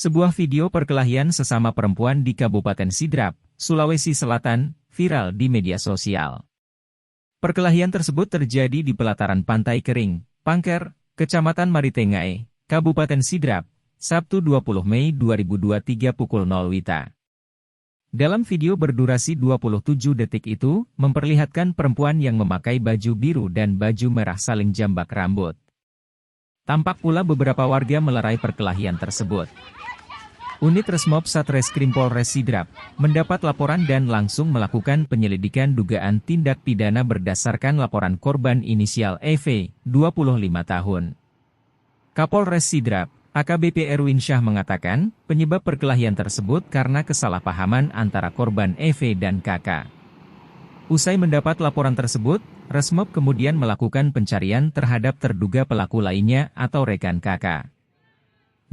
Sebuah video perkelahian sesama perempuan di Kabupaten Sidrap, Sulawesi Selatan, viral di media sosial. Perkelahian tersebut terjadi di pelataran Pantai Kering, Pangker, Kecamatan Maritengae, Kabupaten Sidrap, Sabtu 20 Mei 2023 pukul 0 WITA. Dalam video berdurasi 27 detik itu, memperlihatkan perempuan yang memakai baju biru dan baju merah saling jambak rambut. Tampak pula beberapa warga melerai perkelahian tersebut. Unit Resmob Satreskrim Polres Sidrap mendapat laporan dan langsung melakukan penyelidikan dugaan tindak pidana berdasarkan laporan korban inisial EV, 25 tahun. Kapolres Sidrap, AKBP Erwin Syah mengatakan, penyebab perkelahian tersebut karena kesalahpahaman antara korban EV dan KK. Usai mendapat laporan tersebut, Resmob kemudian melakukan pencarian terhadap terduga pelaku lainnya atau rekan KK.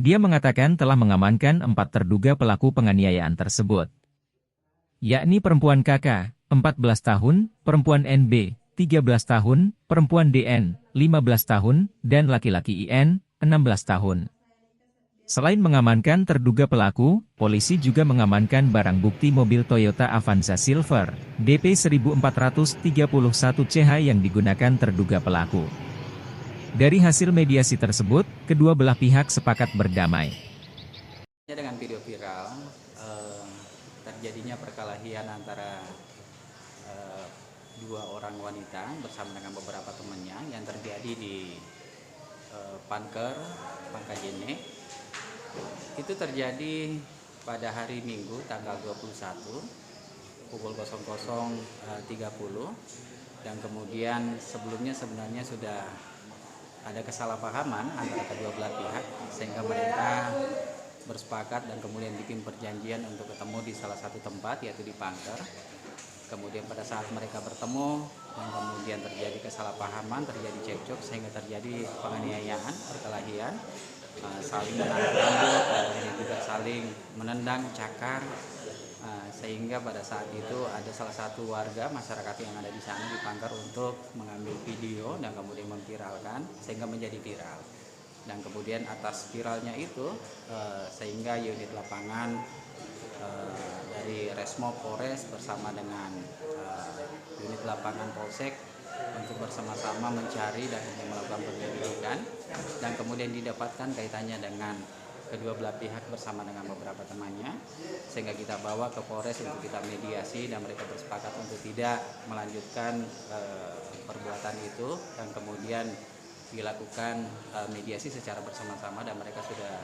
Dia mengatakan telah mengamankan 4 terduga pelaku penganiayaan tersebut, yakni perempuan KK, 14 tahun, perempuan NB, 13 tahun, perempuan DN, 15 tahun, dan laki-laki IN, 16 tahun. Selain mengamankan terduga pelaku, polisi juga mengamankan barang bukti mobil Toyota Avanza Silver, DP 1431 CH yang digunakan terduga pelaku. Dari hasil mediasi tersebut, kedua belah pihak sepakat berdamai. Dengan video viral, terjadinya perkelahian antara dua orang wanita bersama dengan beberapa temannya yang terjadi di Pangker, Pangkajene. Itu terjadi pada hari Minggu tanggal 21 pukul 00.30 dan kemudian sebelumnya sebenarnya sudah ada kesalahpahaman antara kedua belah pihak sehingga mereka bersepakat dan kemudian bikin perjanjian untuk ketemu di salah satu tempat yaitu di Pangker. Kemudian pada saat mereka bertemu dan kemudian terjadi kesalahpahaman, terjadi cekcok sehingga terjadi penganiayaan, perkelahian, saling menarik rambut dan juga saling menendang, cakar. Sehingga pada saat itu ada salah satu warga masyarakat yang ada di sana di Pangker untuk mengambil video dan kemudian memviralkan sehingga menjadi viral. Dan kemudian atas viralnya itu sehingga unit lapangan dari Resmob Polres bersama dengan unit lapangan Polsek untuk bersama-sama mencari dan melakukan penyelidikan dan kemudian didapatkan kaitannya dengan kedua belah pihak bersama dengan beberapa temannya sehingga kita bawa ke Polres untuk kita mediasi dan mereka bersepakat untuk tidak melanjutkan perbuatan itu dan kemudian dilakukan mediasi secara bersama-sama dan mereka sudah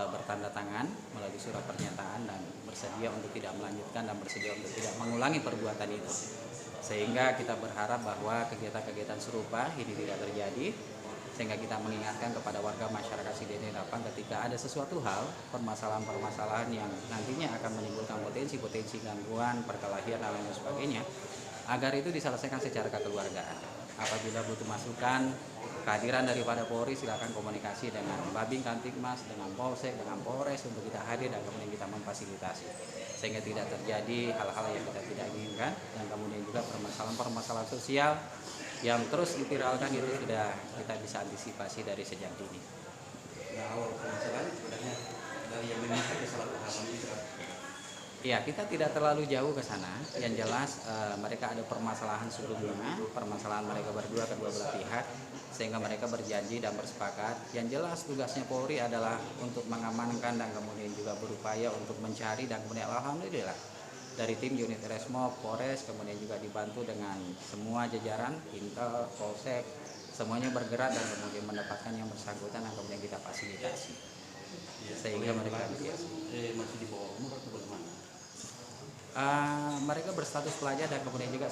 bertanda tangan melalui surat pernyataan dan bersedia untuk tidak melanjutkan dan bersedia untuk tidak mengulangi perbuatan itu sehingga kita berharap bahwa kegiatan-kegiatan serupa ini tidak terjadi sehingga kita mengingatkan kepada warga masyarakat Sidrap ketika ada sesuatu hal, permasalahan-permasalahan yang nantinya akan menimbulkan potensi-potensi gangguan, perkelahian, dan lain sebagainya, agar itu diselesaikan secara kekeluargaan. Apabila butuh masukan, kehadiran daripada Polri silakan komunikasi dengan Babin Kantikmas, dengan Polsek, dengan Polres untuk kita hadir dan kemudian kita memfasilitasi. Sehingga tidak terjadi hal-hal yang kita tidak inginkan dan kemudian juga permasalahan-permasalahan sosial yang terus diviralkan itu sudah kita bisa antisipasi dari sejak dini. Nah, awal permasalahan sebenarnya dari yang menimbulkan kesalahpahaman itu. Ya, kita tidak terlalu jauh ke sana. Yang jelas mereka ada permasalahan sebelumnya, permasalahan mereka berdua kedua belah pihak, sehingga mereka berjanji dan bersepakat. Yang jelas tugasnya Polri adalah untuk mengamankan dan kemudian juga berupaya untuk mencari dan kemudian alhamdulillah dari tim unit Resmob, Polres, kemudian juga dibantu dengan semua jajaran, Intel, Polsek, semuanya bergerak dan kemudian mendapatkan yang bersangkutan dan kemudian kita fasilitasi. Sehingga mereka masih di bawah umur atau bagaimana? mereka berstatus pelajar dan kemudian juga